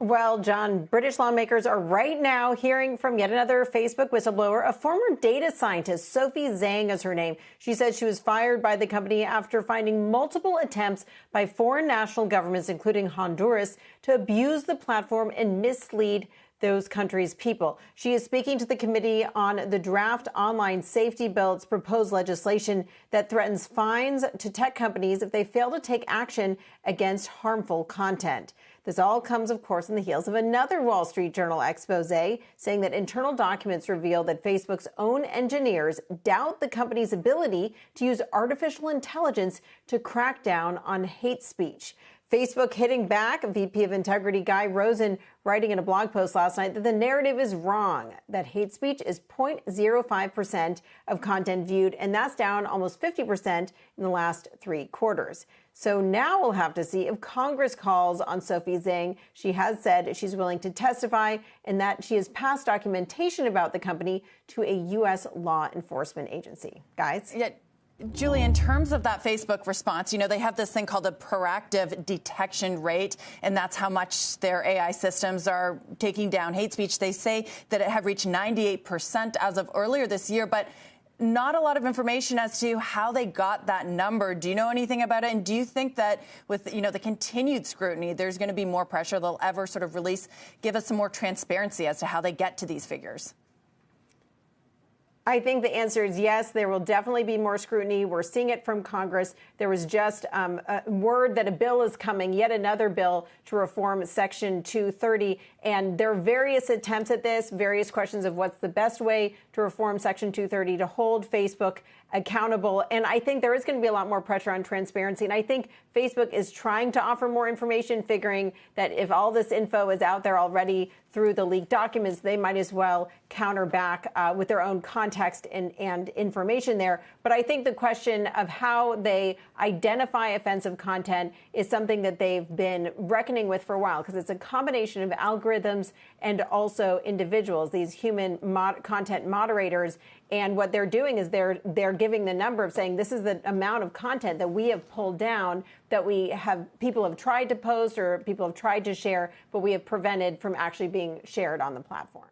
Well, John, British lawmakers are right now hearing from yet another Facebook whistleblower, a former data scientist. Sophie Zhang is her name. She said she was fired by the company after finding multiple attempts by foreign national governments, including Honduras, to abuse the platform and mislead those countries' people. She is speaking to the committee on the draft online safety bill. It's proposed legislation that threatens fines to tech companies if they fail to take action against harmful content. This all comes, of course, on the heels of another Wall Street Journal expose saying that internal documents reveal that Facebook's own engineers doubt the company's ability to use artificial intelligence to crack down on hate speech. Facebook hitting back, VP of Integrity Guy Rosen writing in a blog post last night that the narrative is wrong, that hate speech is 0.05% of content viewed, and that's down almost 50% in the last 3 quarters. So now we'll have to see if Congress calls on Sophie Zhang. She has said she's willing to testify and that she has passed documentation about the company to a U.S. law enforcement agency. Guys? Yeah. Julie, in terms of that Facebook response, they have this thing called a proactive detection rate, and that's how much their AI systems are taking down hate speech. They say that it had reached 98% as of earlier this year, but not a lot of information as to how they got that number. Do you know anything about it? And do you think that with, the continued scrutiny, there's going to be more pressure they'll ever sort of give us some more transparency as to how they get to these figures? I think the answer is yes. There will definitely be more scrutiny. We're seeing it from Congress. There was just a word that a bill is coming, yet another bill to reform Section 230. And there are various attempts at this, various questions of what's the best way to reform Section 230 to hold Facebook accountable. And I think there is going to be a lot more pressure on transparency. And I think Facebook is trying to offer more information, figuring that if all this info is out there already through the leaked documents, they might as well counter back with their own context and information there. But I think the question of how they identify offensive content is something that they've been reckoning with for a while, because it's a combination of algorithms and also individuals, these human content moderators. And what they're doing is they're giving the number of saying this is the amount of content that we have pulled down, that people have tried to post or people have tried to share, but we have prevented from actually being shared on the platform.